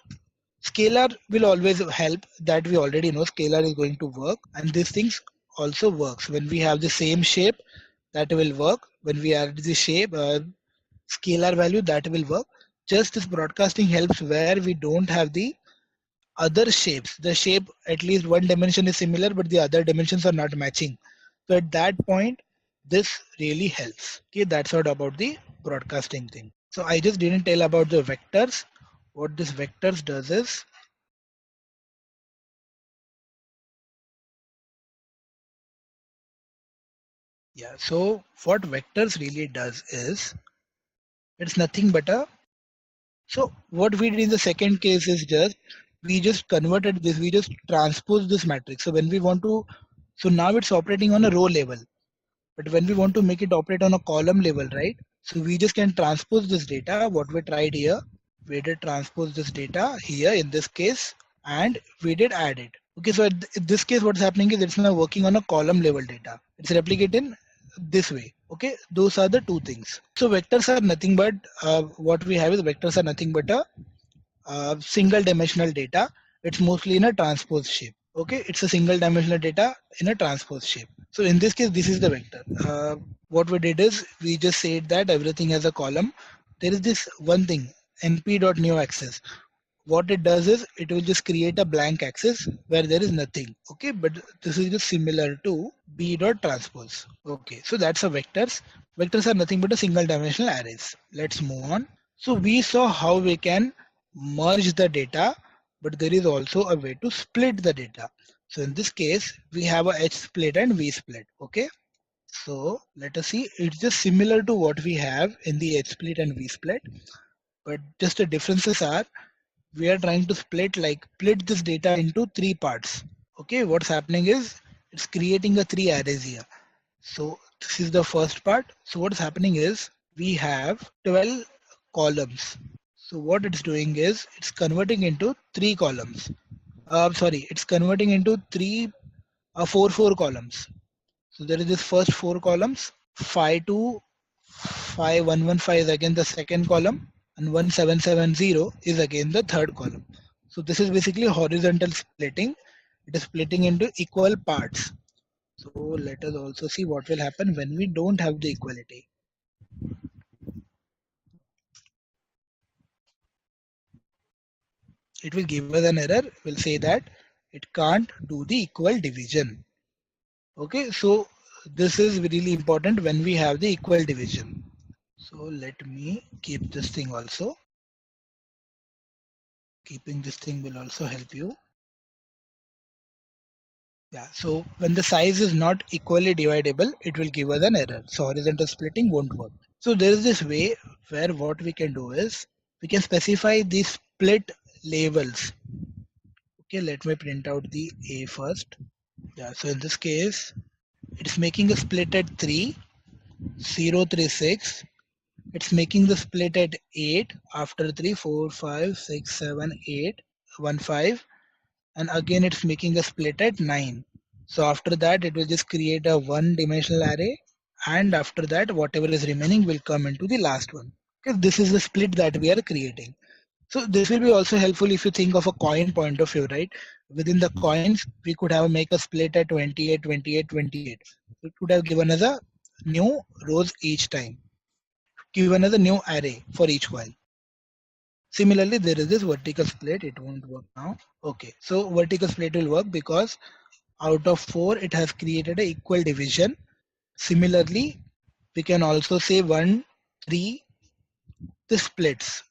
scalar will always help, that we already know scalar is going to work, and these things also works when we have the same shape, that will work. When we add the shape scalar value, that will work. Just this broadcasting helps where we don't have the other shapes. The shape, at least one dimension is similar but the other dimensions are not matching. So at that point this really helps. Okay, that's what about the broadcasting thing. So I just didn't tell about the vectors. What this vectors does is, yeah, so what vectors really does is it's nothing but a, so what we did in the second case is just we just converted this, we just transposed this matrix. So when we want to, so now it's operating on a row level. But when we want to make it operate on a column level, right? So we just can transpose this data, what we tried here. We did transpose this data here in this case, and we did add it. Okay, so in this case, what's happening is it's now working on a column level data. It's replicating this way. Okay, those are the two things. So vectors are nothing but what we have is vectors are nothing but a single dimensional data. It's mostly in a transpose shape. Okay, it's a single dimensional data in a transpose shape. So in this case, this is the vector. What we did is we just said that everything has a column. There is this one thing, np.new axis. What it does is it will just create a blank axis where there is nothing. Okay, but this is just similar to b dot transpose. Okay, so that's a vectors. Vectors are nothing but a single dimensional arrays. Let's move on. So we saw how we can merge the data, but there is also a way to split the data. So in this case, we have a H split and V split. Okay, so let us see. It's just similar to what we have in the H split and V split, but just the differences are we are trying to split this data into 3 parts. Okay, what's happening is it's creating a 3 arrays here. So this is the first part. So what's happening is we have 12 columns. So what it's doing is it's converting into 3 columns. Sorry, it's converting into four columns. So there is this first 4 columns. 52115 is again the second column, and 1770 is again the third column. So this is basically horizontal splitting. It is splitting into equal parts. So let us also see what will happen when we don't have the equality. It will give us an error. Will say that it can't do the equal division. Okay, so this is really important when we have the equal division. So let me keep this thing also. Keeping this thing will also help you. Yeah, so when the size is not equally dividable, it will give us an error. So horizontal splitting won't work. So there is this way where what we can do is we can specify the split labels. Okay, let me print out the A first. Yeah, so in this case, it's making a split at 3, 0, 3, 6. It's making the split at 8 after 3, 4, 5, 6, 7, 8, 1, 5. and again it's making a split at 9. So after that it will just create a one dimensional array, and after that whatever is remaining will come into the last one. Okay, this is the split that we are creating. So this will be also helpful if you think of a coin point of view, right? Within the coins, we could have make a split at 28, 28, 28. It would have given us a new rows each time, given us a new array for each coin. Similarly, there is this vertical split. It won't work now. Okay, so vertical split will work because out of 4, it has created a equal division. Similarly, we can also say 1, 3, the splits.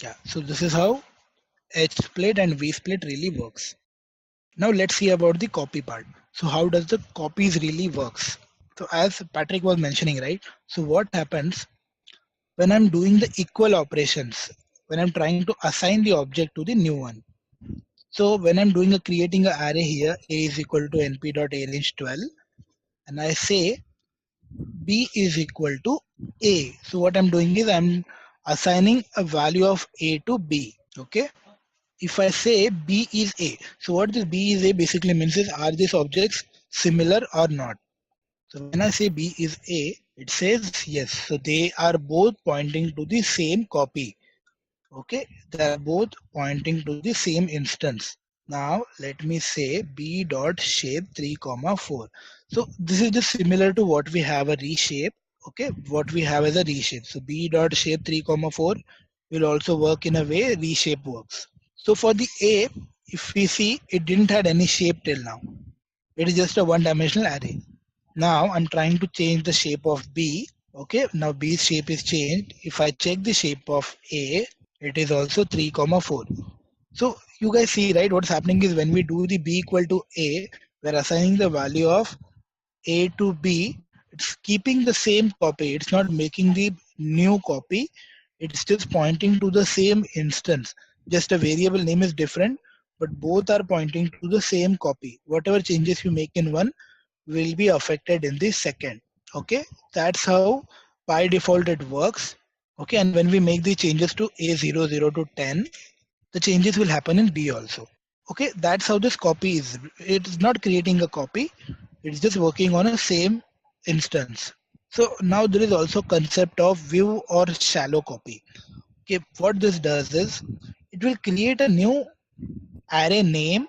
Yeah, so this is how H split and V split really works. Now let's see about the copy part. So how does the copies really works? So as Patrick was mentioning, right? So what happens when I'm doing the equal operations, when I'm trying to assign the object to the new one? So when I'm doing a creating an array here, a is equal to np.arange 12, and I say b is equal to a. So what I'm doing is I'm assigning a value of a to b. Okay. If I say B is A, so what this B is A basically means is, are these objects similar or not? So when I say B is A, it says yes. So they are both pointing to the same copy. Okay, they are both pointing to the same instance. Now let me say B dot shape 3 comma 4. So this is just similar to what we have a reshape. Okay, what we have as a reshape. So B dot shape 3 comma 4 will also work in a way reshape works. So for the A, if we see, it didn't had any shape till now. It is just a one-dimensional array. Now I'm trying to change the shape of B. Okay, now B's shape is changed. If I check the shape of A, it is also 3 comma 4. So you guys see, right, what's happening is when we do the B equal to A, we're assigning the value of A to B. It's keeping the same copy. It's not making the new copy. It's just pointing to the same instance. Just a variable name is different, but both are pointing to the same copy. Whatever changes you make in one will be affected in the second. Okay, that's how by default it works. Okay, and when we make the changes to A00 to 10, the changes will happen in B also. Okay, that's how this copy is. It's not creating a copy. It's just working on a same instance. So now there is also concept of view or shallow copy. Okay, what this does is it will create a new array name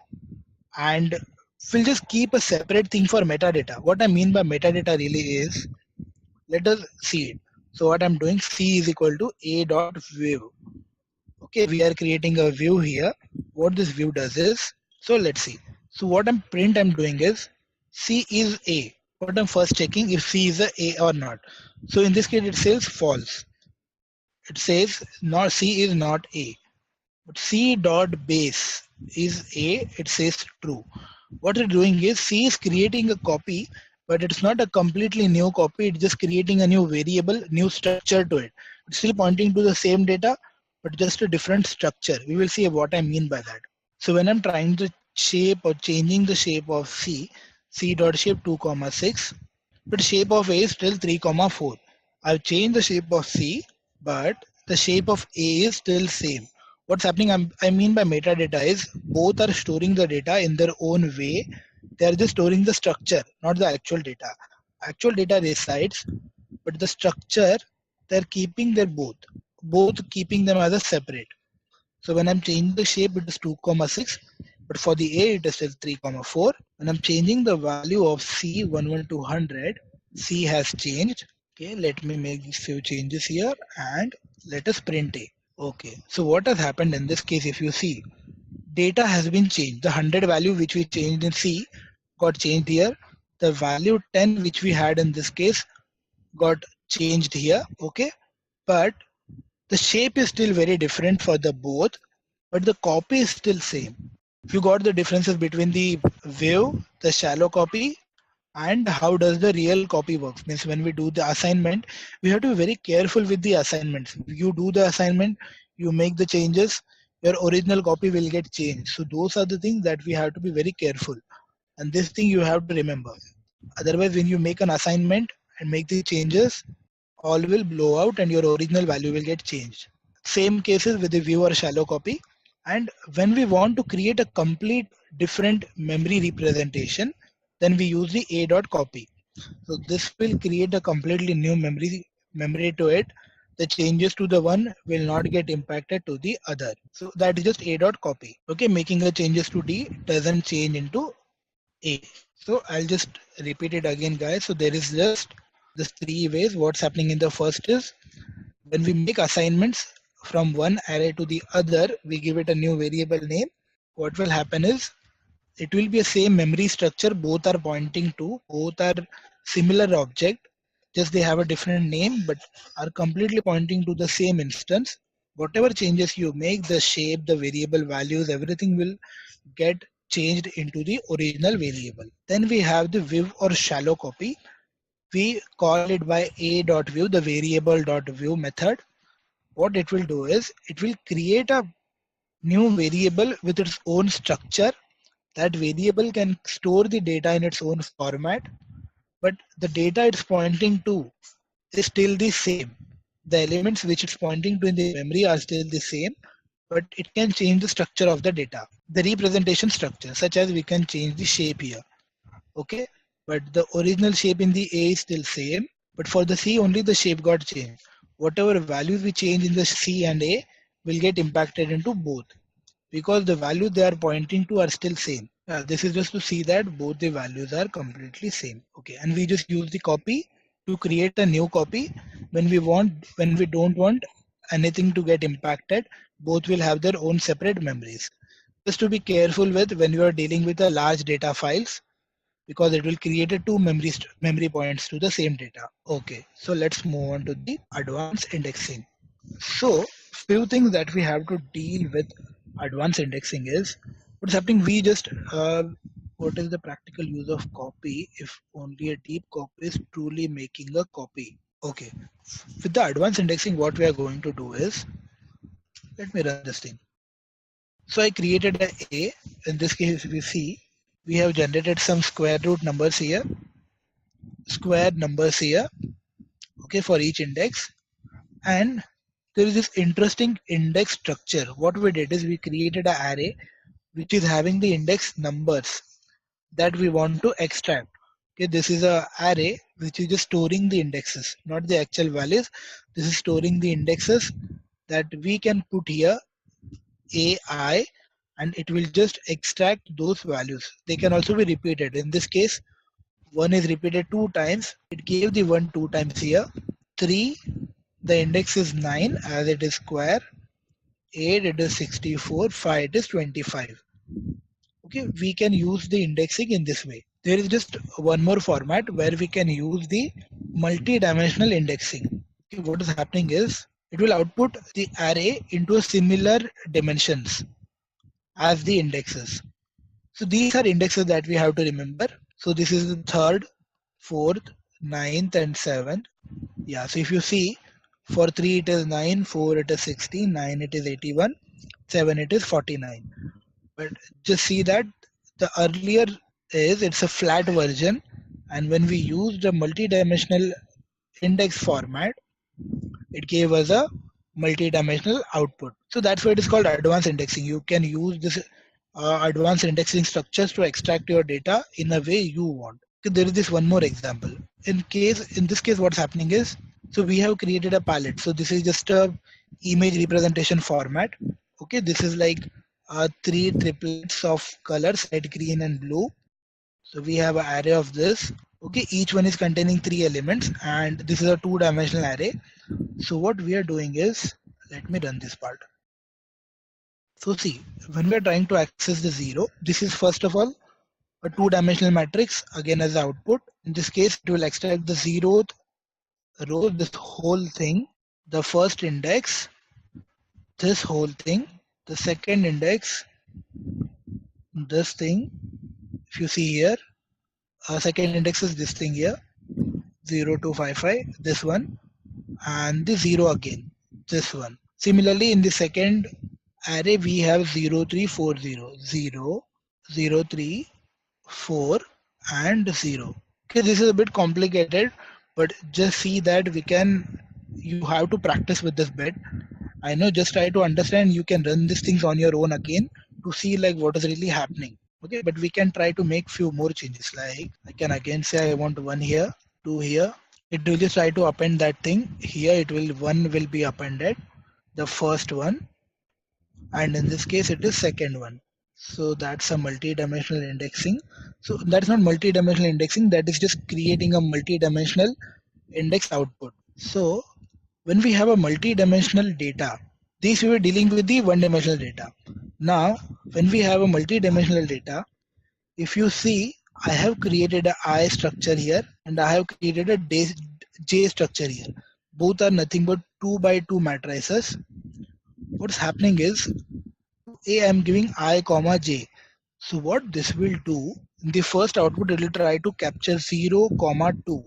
and will just keep a separate thing for metadata. What I mean by metadata really is, let us see it. So what I'm doing, C is equal to a dot view. Okay, we are creating a view here. What this view does is, so let's see. So what I'm doing is C is A. What I'm first checking if C is a or not. So in this case it says false. It says not C is not A. But C dot base is A. It says true. What it's doing is C is creating a copy, but it's not a completely new copy. It's just creating a new variable, new structure to it. It's still pointing to the same data, but just a different structure. We will see what I mean by that. So when I'm trying to shape or changing the shape of C dot shape 2 comma 6, but shape of A is still 3 comma 4. I've changed the shape of C, but the shape of A is still same. What's happening, I mean by metadata is both are storing the data in their own way. They are just storing the structure, not the actual data. Actual data resides, but the structure, they're keeping their both keeping them as a separate. So when I'm changing the shape, it is 2 comma 6, but for the A it is still 3 comma 4. When I'm changing the value of C 11200, C has changed. Okay, let me make these few changes here and let us print A. Okay, so what has happened in this case, if you see, data has been changed. The 100 value which we changed in C got changed here. The value 10 which we had in this case got changed here. Okay, but the shape is still very different for the both, but the copy is still same. If you got the differences between the view, the shallow copy, and how does the real copy works, means when we do the assignment, we have to be very careful with the assignments. You do the assignment, you make the changes, your original copy will get changed. So those are the things that we have to be very careful, and this thing you have to remember. Otherwise, when you make an assignment and make the changes, all will blow out and your original value will get changed. Same cases with the view or shallow copy. And when we want to create a complete different memory representation, then we use the a dot copy. So this will create a completely new memory to it. The changes to the one will not get impacted to the other. So that is just a dot copy. Okay, making a changes to d doesn't change into a. So I'll just repeat it again, guys. So there is just this three ways. What's happening in the first is when we make assignments from one array to the other, we give it a new variable name. What will happen is it will be a same memory structure. Both are pointing to, both are similar object. Just they have a different name, but are completely pointing to the same instance. Whatever changes you make, the shape, the variable values, everything will get changed into the original variable. Then we have the viv or shallow copy. We call it by a.view, the variable.view method. What it will do is it will create a new variable with its own structure. That variable can store the data in its own format, but the data it's pointing to is still the same. The elements which it's pointing to in the memory are still the same, but it can change the structure of the data, the representation structure, such as we can change the shape here. Okay, but the original shape in the A is still same, but for the C only the shape got changed. Whatever values we change in the C and A will get impacted into both, because the values they are pointing to are still same. This is just to see that both the values are completely same. Okay, and we just use the copy to create a new copy when we don't want anything to get impacted. Both will have their own separate memories. Just to be careful with when you are dealing with a large data files, because it will create a two memory points to the same data. Okay, so let's move on to the advanced indexing. So few things that we have to deal with advanced indexing is what's happening. We just what is the practical use of copy if only a deep copy is truly making a copy? Okay, with the advanced indexing, what we are going to do is, let me run this thing. So I created a A. In this case, we see we have generated some square root numbers here, square numbers here. Okay, for each index, and there is this interesting index structure. What we did is we created an array which is having the index numbers that we want to extract. Okay, this is a array which is just storing the indexes, not the actual values. This is storing the indexes that we can put here AI, and it will just extract those values. They can also be repeated. In this case, one is repeated two times. It gave the one two times here. 3, the index is 9 as it is square. 8 it is 64, 5 it is 25. Okay, we can use the indexing in this way. There is just one more format where we can use the multi-dimensional indexing. Okay, what is happening is it will output the array into a similar dimensions as the indexes. So these are indexes that we have to remember. So this is the third, fourth, ninth, and seventh. Yeah, so if you see, for 3 it is 9, 4 it is 16, 9 it is 81, 7 it is 49. But just see that the earlier is it's a flat version, and when we use the multi-dimensional index format, it gave us a multi-dimensional output. So that's why it is called advanced indexing. You can use this advanced indexing structures to extract your data in a way you want. Okay, there is this one more example. In this case, what's happening is, so we have created a palette. So this is just a image representation format. Okay, this is like three triplets of colors, red, green, and blue. So we have an array of this. Okay, each one is containing 3 elements, and this is a two-dimensional array. So what we are doing is, let me run this part. So see, when we are trying to access the 0, this is first of all a two-dimensional matrix again as the output. In this case, it will extract the 0th row, this whole thing, the first index, this whole thing, the second index, this thing. If you see here, second index is this thing here, 0255, this one, and the 0 again, this one. Similarly, in the second array, we have 0340, 0, 03, 4, and 0. Okay, this is a bit complicated, but just see that you have to practice with this bit. I know, just try to understand. You can run these things on your own again to see like what is really happening. Okay, but we can try to make few more changes. Like I can again say I want one here, two here. It will just try to append that thing here. It will one will be appended, the first one, and in this case it is second one. So that's a multi-dimensional indexing. So that's not multi-dimensional indexing. That is just creating a multi-dimensional index output. So when we have a multi-dimensional data, this we were dealing with the one-dimensional data. Now, when we have a multi-dimensional data, if you see, I have created a I structure here and I have created a J structure here. Both are nothing but 2 by 2 matrices. What's happening is, A I am giving I comma J. So what this will do, in the first output it will try to capture 0 comma 2.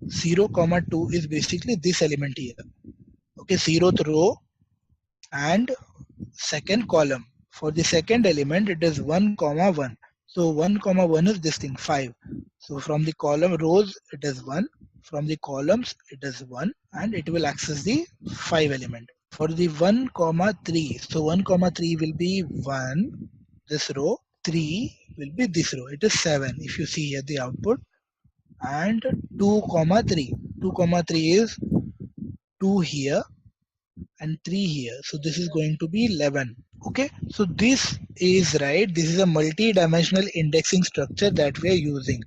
0 comma 2 is basically this element here. Okay, 0th row and second column. For the second element it is 1 comma 1. So 1 comma 1 is this thing 5. So from the column rows it is 1, from the columns it is 1, and it will access the 5 element. For the 1 comma 3, so 1 comma 3 will be 1 this row, 3 will be this row, it is 7 if you see here the output, and 2 comma 3, 2 comma 3 is 2 here and 3 here, so this is going to be 11. Okay, so this is right, this is a multi-dimensional indexing structure that we are using.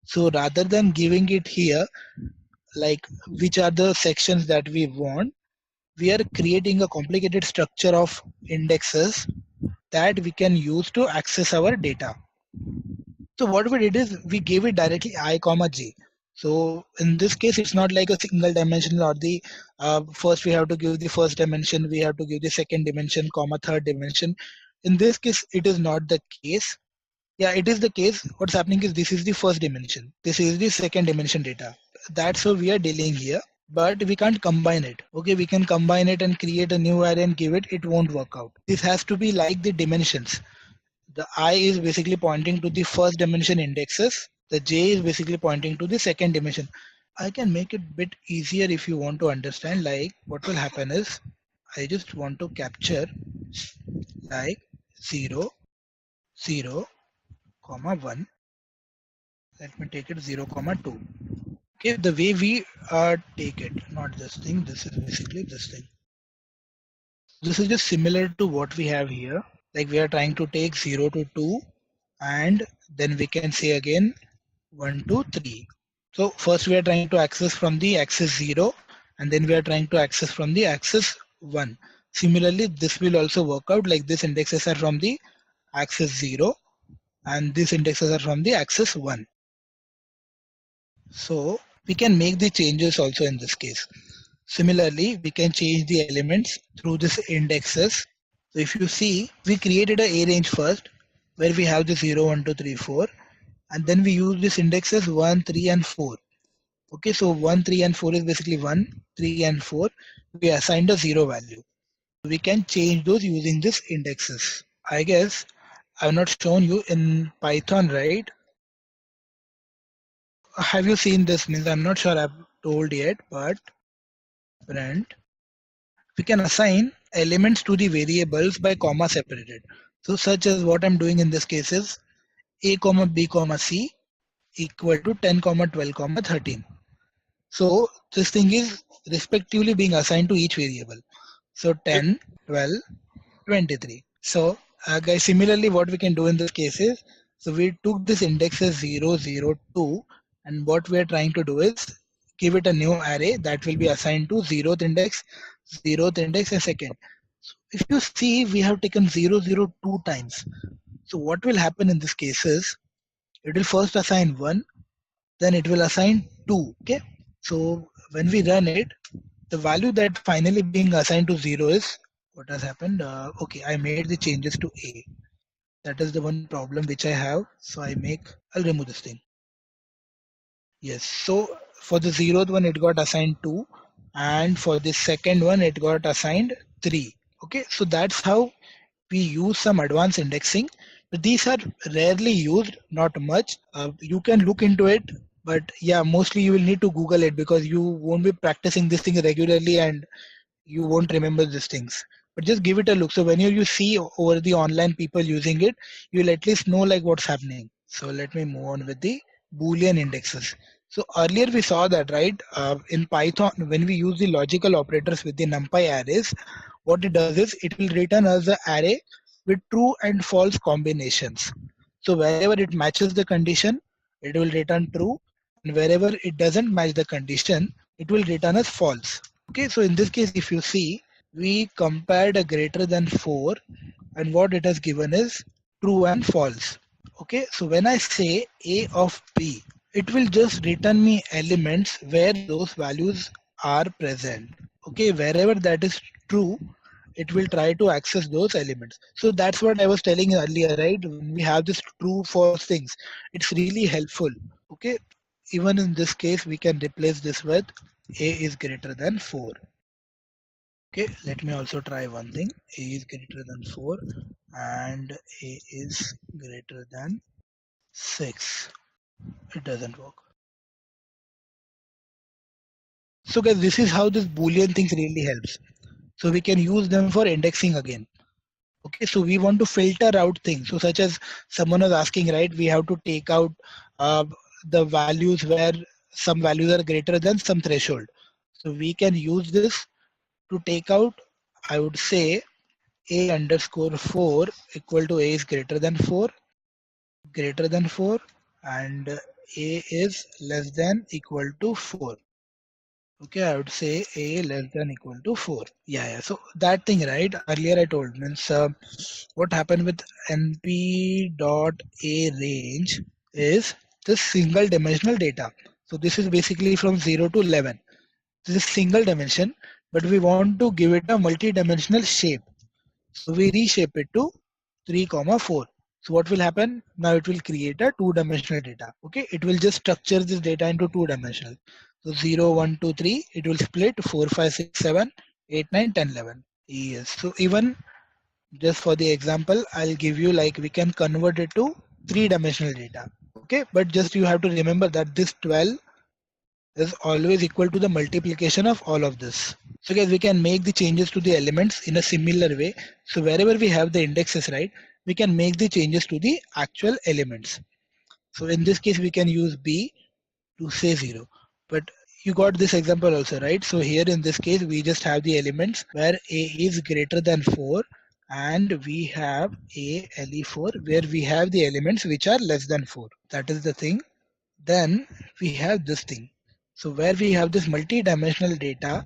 So rather than giving it here like which are the sections that we want, we are creating a complicated structure of indexes that we can use to access our data. So what we did is we gave it directly I comma j. So in this case, it's not like a single dimension or the first we have to give the first dimension, we have to give the second dimension, comma third dimension. In this case, it is not the case. Yeah, it is the case. What's happening is this is the first dimension. This is the second dimension data. That's how we are dealing here. But we can't combine it. Okay, we can combine it and create a new array and give it. It won't work out. This has to be like the dimensions. The I is basically pointing to the first dimension indexes. The J is basically pointing to the second dimension. I can make it a bit easier if you want to understand. Like what will happen is I just want to capture like 0, 0, comma 1. Let me take it 0, comma 2. Okay, the way we take it, not this thing, this is basically this thing. This is just similar to what we have here. Like we are trying to take 0 to 2 and then we can say again 1 to 3. So first we are trying to access from the axis 0 and then we are trying to access from the axis 1. Similarly, this will also work out like this indexes are from the axis 0 and these indexes are from the axis 1. So we can make the changes also in this case. Similarly, we can change the elements through this indexes. So if you see, we created a range first where we have the 0, 1, 2, 3, 4 and then we use this indexes 1, 3 and 4. Okay, so 1, 3 and 4 is basically 1, 3 and 4. We assigned a 0 value. We can change those using this indexes. I guess I've not shown you in Python, right? Have you seen this? Means I'm not sure I've told yet, but print, we can assign elements to the variables by comma separated. So such as what I'm doing in this case is a comma b comma c equal to 10 comma 12 comma 13. So this thing is respectively being assigned to each variable. So 10, 12, 23. So guys, similarly what we can do in this case is, so we took this index as 0, 0, 2 and what we are trying to do is give it a new array that will be assigned to 0th index, 0th index and second. So if you see, we have taken 0, 0, 2 times. So what will happen in this case is, it will first assign 1, then it will assign 2. Okay. So when we run it, the value that finally being assigned to 0 is, what has happened? Okay, I made the changes to A. That is the one problem which I have. So I'll remove this thing. Yes, so for the 0th one, it got assigned 2. And for the second one, it got assigned 3. Okay, so that's how we use some advanced indexing. But these are rarely used, not much. You can look into it, but yeah, mostly you will need to Google it because you won't be practicing this thing regularly and you won't remember these things. But just give it a look. So whenever you see over the online people using it, you'll at least know like what's happening. So let me move on with the Boolean indexes. So earlier we saw that, right? In Python, when we use the logical operators with the numpy arrays, what it does is it will return us the array with true and false combinations. So wherever it matches the condition, it will return true, and wherever it doesn't match the condition, it will return as false. Okay, so in this case, if you see, we compared a greater than 4, and what it has given is true and false. Okay, so when I say a of b, it will just return me elements where those values are present. Okay, wherever that is true, it will try to access those elements. So that's what I was telling earlier, right? When we have this true false things, it's really helpful. Okay, even in this case, we can replace this with a is greater than 4. Okay, let me also try one thing. A is greater than 4 and a is greater than 6. It doesn't work. So guys, this is how this Boolean things really helps. So we can use them for indexing again. Okay, so we want to filter out things. So such as someone was asking, right? We have to take out uh, the values where some values are greater than some threshold. So we can use this to take out, I would say, a underscore 4 equal to a is greater than 4, and a is less than equal to 4. Okay, I would say a less than equal to 4. Yeah. So that thing, right? Earlier I told means what happened with np dot a range is this single dimensional data. So this is basically from 0 to 11. This is single dimension, but we want to give it a multi-dimensional shape. So we reshape it to 3, 4. So what will happen? Now it will create a two-dimensional data. Okay, it will just structure this data into two-dimensional. So 0, 1, 2, 3, it will split 4, 5, 6, 7, 8, 9, 10, 11. Yes. So even just for the example, I'll give you like we can convert it to three-dimensional data. Okay, but just you have to remember that this 12 is always equal to the multiplication of all of this. So guys, we can make the changes to the elements in a similar way. So wherever we have the indexes, right, we can make the changes to the actual elements. So in this case, we can use B to say 0. But you got this example also, right? So here in this case, we just have the elements where A is greater than 4 and we have A LE4 where we have the elements which are less than 4. That is the thing. Then we have this thing. So where we have this multi-dimensional data,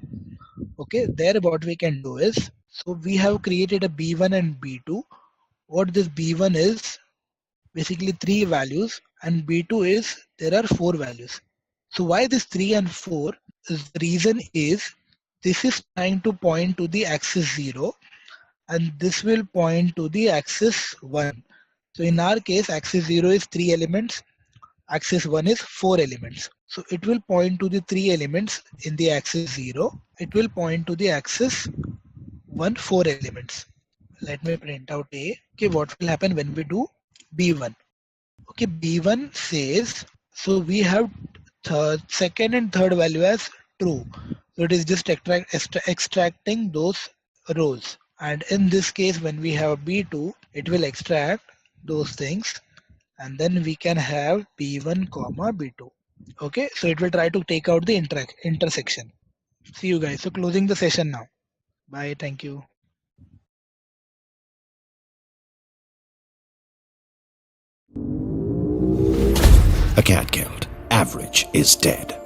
okay, there what we can do is, so we have created a B1 and B2. What this B1 is basically 3 values and B2 is there are 4 values. So why this 3 and 4 is the reason is this is trying to point to the axis 0 and this will point to the axis 1. So in our case axis 0 is 3 elements, axis 1 is 4 elements. So it will point to the 3 elements in the axis 0. It will point to the axis 1, 4 elements. Let me print out A. Okay, what will happen when we do B1? Okay, B1 says, so we have second and third value as true. So it is just extracting those rows. And in this case, when we have B2, it will extract those things and then we can have B1 comma B2. Okay, so it will try to take out the intersection. See you guys. So closing the session now. Bye. Thank you. A cat killed. Average is dead.